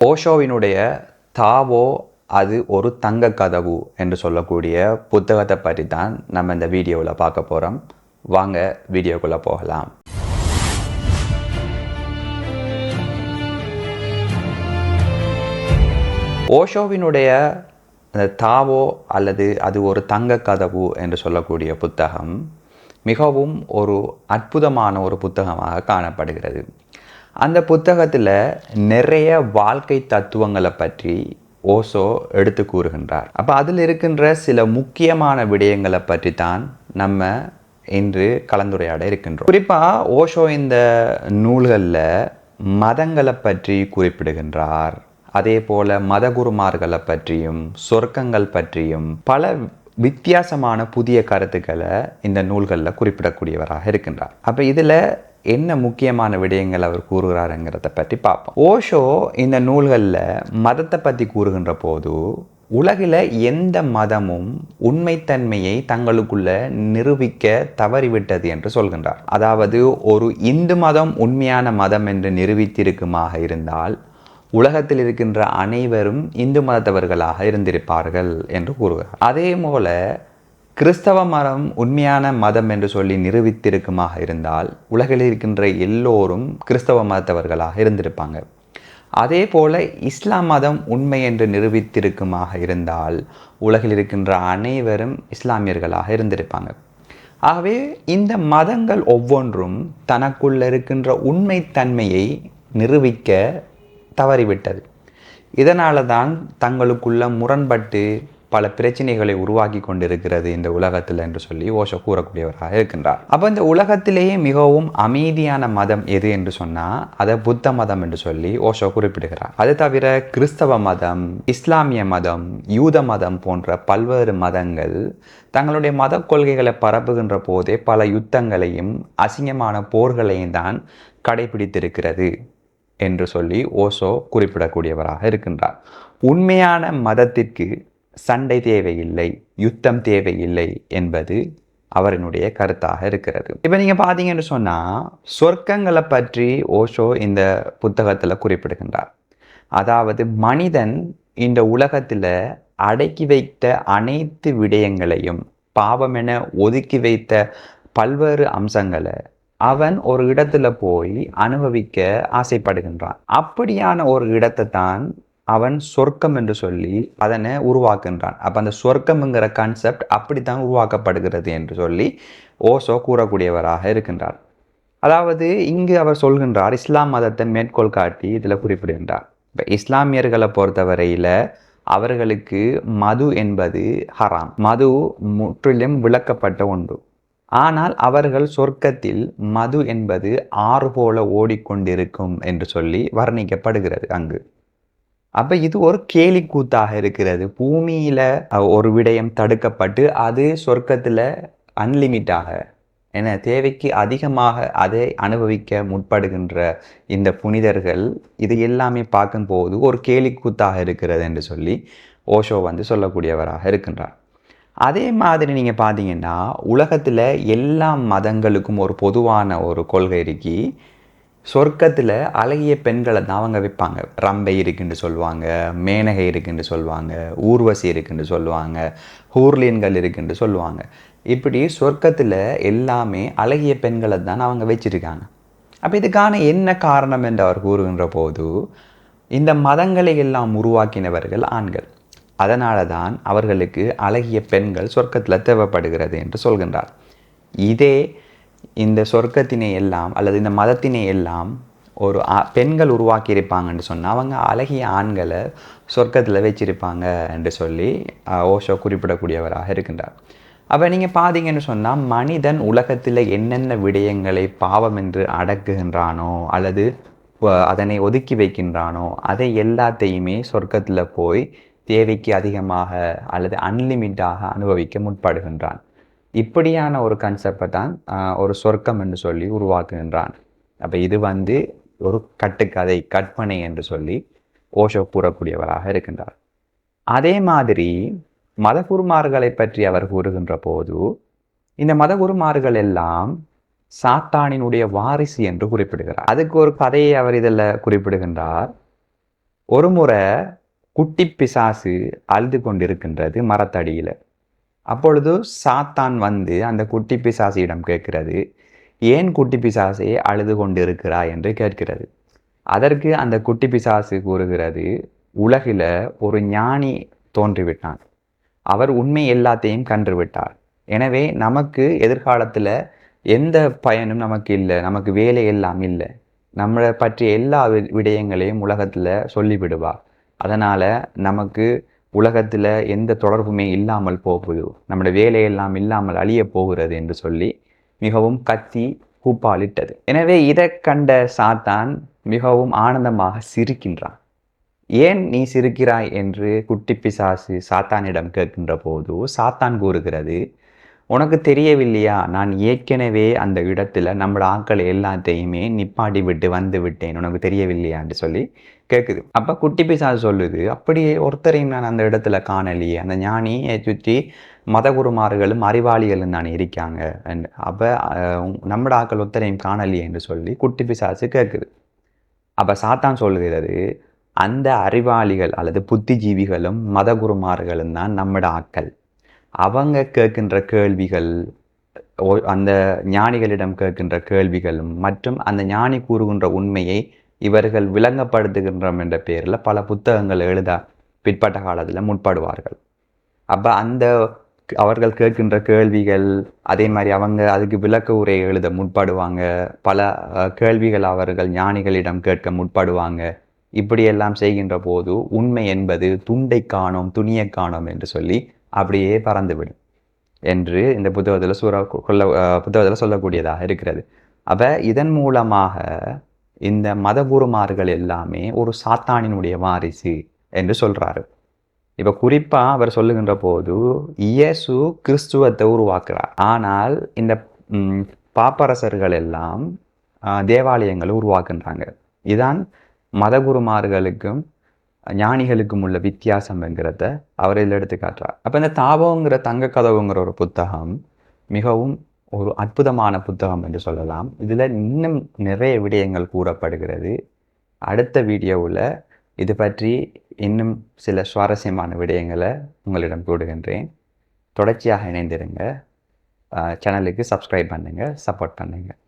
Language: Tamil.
ஓஷோவினுடைய தாவோ அது ஒரு தங்க கதவு என்று சொல்லக்கூடிய புத்தகத்தை பற்றி தான் நம்ம இந்த வீடியோவில் பார்க்க போகிறோம். வாங்க வீடியோக்குள்ளே போகலாம். ஓஷோவினுடைய தாவோ அல்லது அது ஒரு தங்க கதவு என்று சொல்லக்கூடிய புத்தகம் மிகவும் ஒரு அற்புதமான ஒரு புத்தகமாக காணப்படுகிறது. அந்த புத்தகத்தில் நிறைய வாழ்க்கை தத்துவங்களை பற்றி ஓஷோ எடுத்து கூறுகின்றார். அப்போ அதில் இருக்கின்ற சில முக்கியமான விடயங்களை பற்றி தான் நம்ம இன்று கலந்துரையாட இருக்கின்றோம். குறிப்பாக ஓஷோ இந்த நூல்களில் மதங்களை பற்றி குறிப்பிடுகின்றார். அதே போல மதகுருமார்களை பற்றியும் சொர்க்கங்கள் பற்றியும் பல வித்தியாசமான புதிய கருத்துக்களை இந்த நூல்களில் குறிப்பிடக்கூடியவராக இருக்கின்றார். அப்போ இதில் என்ன முக்கியமான விடயங்கள் அவர் கூறுகிறாருங்கிறத பற்றி பார்ப்போம். ஓஷோ இந்த நூல்களில் மதத்தை பற்றி கூறுகின்ற போது உலகில் எந்த மதமும் உண்மைத்தன்மையை தங்களுக்குள்ள நிரூபிக்க தவறிவிட்டது என்று சொல்கின்றார். அதாவது ஒரு இந்து மதம் உண்மையான மதம் என்று நிரூபித்திருக்குமாக இருந்தால் உலகத்தில் இருக்கின்ற அனைவரும் இந்து மதத்தவர்களாக இருந்திருப்பார்கள் என்று கூறுகிறார். அதே போல கிறிஸ்தவ மதம் உண்மையான மதம் என்று சொல்லி நிரூபித்திருக்குமாக இருந்தால் உலகில் இருக்கின்ற எல்லோரும் கிறிஸ்தவ மதத்தவர்களாக இருந்திருப்பாங்க. அதே போல இஸ்லாம் மதம் உண்மை என்று நிரூபித்திருக்குமாக இருந்தால் உலகில் இருக்கின்ற அனைவரும் இஸ்லாமியர்களாக இருந்திருப்பாங்க. ஆகவே இந்த மதங்கள் ஒவ்வொன்றும் தனக்குள்ள இருக்கின்ற உண்மைத்தன்மையை நிரூபிக்க தவறிவிட்டது. இதனால தான் தங்களுக்குள்ள முரண்பட்டு பல பிரச்சனைகளை உருவாக்கி கொண்டிருக்கிறது இந்த உலகத்தில் என்று சொல்லி ஓஷோ கூறக்கூடியவராக இருக்கின்றார். அப்போ இந்த உலகத்திலேயே மிகவும் அமைதியான மதம் எது என்று சொன்னால் அதை புத்த மதம் என்று சொல்லி ஓஷோ குறிப்பிடுகிறார். அது தவிர கிறிஸ்தவ மதம், இஸ்லாமிய மதம், யூத மதம் போன்ற பல்வேறு மதங்கள் தங்களுடைய மத கொள்கைகளை பரப்புகின்ற போதே பல யுத்தங்களையும் அசிங்கமான போர்களையும் தான் கடைபிடித்திருக்கிறது என்று சொல்லி ஓஷோ குறிப்பிடக்கூடியவராக இருக்கின்றார். உண்மையான மதத்திற்கு சண்டை தேவையில்லை, யுத்தம் தேவையில்லை என்பது அவரினுடைய கருத்தாக இருக்கிறது. இப்போ நீங்கள் பார்த்தீங்கன்னு சொன்னால் சொர்க்கங்களை பற்றி ஓஷோ இந்த புத்தகத்தில் குறிப்பிடுகின்றார். அதாவது மனிதன் இந்த உலகத்தில் அடக்கி வைத்த அனைத்து விடயங்களையும் பாவமென ஒதுக்கி வைத்த பல்வேறு அம்சங்களை அவன் ஒரு இடத்துல போய் அனுபவிக்க ஆசைப்படுகின்றான். அப்படியான ஒரு இடத்தை தான் அவன் சொர்க்கம் என்று சொல்லி அதனை உருவாக்குகின்றான். அப்போ அந்த சொர்க்கம்ங்கிற கான்செப்ட் அப்படித்தான் உருவாக்கப்படுகிறது என்று சொல்லி ஓஷோ கூறக்கூடியவராக இருக்கின்றார். அதாவது இங்கு அவர் சொல்கின்றார், இஸ்லாம் மதத்தை மேற்கோள் காட்டி இதில் குறிப்பிடுகின்றார். இப்போ இஸ்லாமியர்களை பொறுத்தவரையில் அவர்களுக்கு மது என்பது ஹராம், மது முற்றிலும் விளக்கப்பட்ட ஒன்று. ஆனால் அவர்கள் சொர்க்கத்தில் மது என்பது ஆறு போல ஓடிக்கொண்டிருக்கும் என்று சொல்லி வர்ணிக்கப்படுகிறது அங்கு. அப்போ இது ஒரு கேலி கூத்தாக இருக்கிறது. பூமியில் ஒரு விடயம் தடுக்கப்பட்டு அது சொர்க்கத்தில் அன்லிமிட்டாக என தேவைக்கு அதிகமாக அதை அனுபவிக்க முற்படுகின்ற இந்த புனிதர்கள் இது எல்லாமே பார்க்கும்போது ஒரு கேலி கூத்தாக இருக்கிறது என்று சொல்லி ஓஷோ சொல்லக்கூடியவராக இருக்கின்றார். அதே மாதிரி நீங்கள் பார்த்தீங்கன்னா உலகத்தில் எல்லா மதங்களுக்கும் ஒரு பொதுவான ஒரு கொள்கை இருக்கி, சொர்க்கத்தில் அழகிய பெண்களை தான் அவங்க வைப்பாங்க. ரம்பை இருக்குன்னு சொல்லுவாங்க, மேனகை இருக்குன்னு சொல்லுவாங்க, ஊர்வசி இருக்குன்னு சொல்லுவாங்க, ஹூர்லியன்கள் இருக்குன்னு சொல்லுவாங்க. இப்படி சொர்க்கத்தில் எல்லாமே அழகிய பெண்களை தான் அவங்க வச்சிருக்காங்க. அப்போ இதுக்கான என்ன காரணம் என்று அவர் கூறுகின்ற போது இந்த மதங்களை எல்லாம் உருவாக்கினவர்கள் ஆண்கள். அதனால தான் அவர்களுக்கு அழகிய பெண்கள் சொர்க்கத்தில் தேவைப்படுகிறது என்று சொல்கின்றார். இதே இந்த சொர்க்கத்தினை எல்லாம் அல்லது இந்த மதத்தினை எல்லாம் ஒரு பெண்கள் உருவாக்கியிருப்பாங்கன்னு சொன்னால் அவங்க அழகிய ஆண்களை சொர்க்கத்தில் வச்சிருப்பாங்க என்று சொல்லி ஓஷோ குறிப்பிடக்கூடியவராக இருக்கின்றார். அப்போ நீங்கள் பார்த்தீங்கன்னு சொன்னால் மனிதன் உலகத்தில் என்னென்ன விடயங்களை பாவம் என்று அடக்குகின்றானோ அல்லது அதனை ஒதுக்கி வைக்கின்றானோ அதை எல்லாத்தையுமே சொர்க்கத்தில் போய் தேவைக்கு அதிகமாக அல்லது அன்லிமிட்டாக அனுபவிக்க முற்படுகின்றான். இப்படியான ஒரு கன்செப்டை தான் ஒரு சொர்க்கம் என்று சொல்லி உருவாக்குகின்றான். அப்போ இது ஒரு கட்டுக்கதை, கற்பனை என்று சொல்லி ஓஷோ கூறக்கூடியவராக இருக்கின்றார். அதே மாதிரி மதகுருமார்களை பற்றி அவர் கூறுகின்ற போது இந்த மதகுருமார்கள் எல்லாம் சாத்தானினுடைய வாரிசு என்று குறிப்பிடுகிறார். அதுக்கு ஒரு கதையை அவர் இதில் குறிப்பிடுகின்றார். ஒரு முறை குட்டி பிசாசு அழுது கொண்டிருக்கின்றது மரத்தடியில். அப்பொழுது சாத்தான் வந்து அந்த குட்டி பிசாசியிடம் கேட்கிறது, ஏன் குட்டி பிசாசே அழுது கொண்டிருக்கிறாய் என்று கேட்கிறது. அதற்கு அந்த குட்டி பிசாசு கூறுகிறது, உலகில் ஒரு ஞானி தோன்றிவிட்டான், அவர் உண்மை எல்லாத்தையும் கன்றுவிட்டார். எனவே நமக்கு எதிர்காலத்தில் எந்த பயனும் நமக்கு இல்லை, நமக்கு வேலை எல்லாம் இல்லை, நம்மளை பற்றிய எல்லா விடயங்களையும் உலகத்தில் சொல்லிவிடுவார். அதனால் நமக்கு உலகத்தில் எந்த தொடர்புமே இல்லாமல் போகுது, நம்முடைய வேலையெல்லாம் இல்லாமல் அழிய போகிறது என்று சொல்லி மிகவும் கத்தி கூப்பாலிட்டது. எனவே இதை கண்ட சாத்தான் மிகவும் ஆனந்தமாக சிரிக்கின்றான். ஏன் நீ சிரிக்கிறாய் என்று குட்டி பிசாசு சாத்தானிடம் கேட்கின்ற போது சாத்தான் கூறுகிறது, உனக்கு தெரியவில்லையா, நான் ஏற்கனவே அந்த இடத்துல நம்மளோட ஆட்களை எல்லாத்தையுமே நிப்பாட்டி விட்டு வந்து விட்டேன், உனக்கு தெரியவில்லையான்னு சொல்லி கேட்குது. அப்போ குட்டி பிசாசு சொல்லுது, அப்படியே ஒருத்தரையும் நான் அந்த இடத்துல காணலையே, அந்த ஞானியை சுற்றி மதகுருமார்களும் அறிவாளிகளும் தானே இருக்காங்க, அப்போ நம்மளோட ஆட்கள் ஒருத்தரையும் காணலையே என்று சொல்லி குட்டி பிசாசு கேட்குது. அப்போ சாத்தான் சொல்லுகிறது, அந்த அறிவாளிகள் அல்லது புத்திஜீவிகளும் மதகுருமார்களும் தான் நம்மளோட ஆட்கள். அவங்க கேட்கின்ற கேள்விகள், அந்த ஞானிகளிடம் கேட்கின்ற கேள்விகளும் மற்றும் அந்த ஞானி கூறுகின்ற உண்மையை இவர்கள் விளங்கப்படுத்துகின்றோம் என்ற பெயரில் பல புத்தகங்கள் எழுத பிற்பட்ட காலத்தில் முற்படுவார்கள். அப்போ அந்த அவர்கள் கேட்கின்ற கேள்விகள், அதே மாதிரி அவங்க அதுக்கு விளக்க உரை எழுத முற்படுவாங்க, பல கேள்விகள் அவர்கள் ஞானிகளிடம் கேட்க முற்படுவாங்க. இப்படியெல்லாம் செய்கின்ற போது உண்மை என்பது துண்டை காணோம் துணியை காணோம் என்று சொல்லி அப்படியே பறந்துவிடும் என்று இந்த புத்தகத்தில் சொல்லக்கூடியதாக இருக்கிறது. அப்போ இதன் மூலமாக இந்த மதகுருமார்கள் எல்லாமே ஒரு சாத்தானினுடைய வாரிசு என்று சொல்கிறாரு. இப்போ குறிப்பாக அவர் சொல்லுகின்ற போது இயேசு கிறிஸ்துவத்தை உருவாக்குறார். ஆனால் இந்த பாப்பரசர்கள் எல்லாம் தேவாலயங்களை உருவாக்குன்றாங்க. இதான் மதகுருமார்களுக்கும் ஞானிகளுக்கும் உள்ள வித்தியாசம்ங்கிறத அவர் இதில் எடுத்து காட்டுறார். அப்போ இந்த தாபோங்கிற தங்க கதவுங்கிற ஒரு புத்தகம் மிகவும் ஒரு அற்புதமான புத்தகம் என்று சொல்லலாம். இதில் இன்னும் நிறைய விடயங்கள் கூறப்படுகிறது. அடுத்த வீடியோவில் இது பற்றி இன்னும் சில சுவாரஸ்யமான விடயங்களை உங்களிடம் கூறுகின்றேன். தொடர்ச்சியாக இணைந்திருங்க. சேனலுக்கு சப்ஸ்கிரைப் பண்ணுங்கள், சப்போர்ட் பண்ணுங்கள்.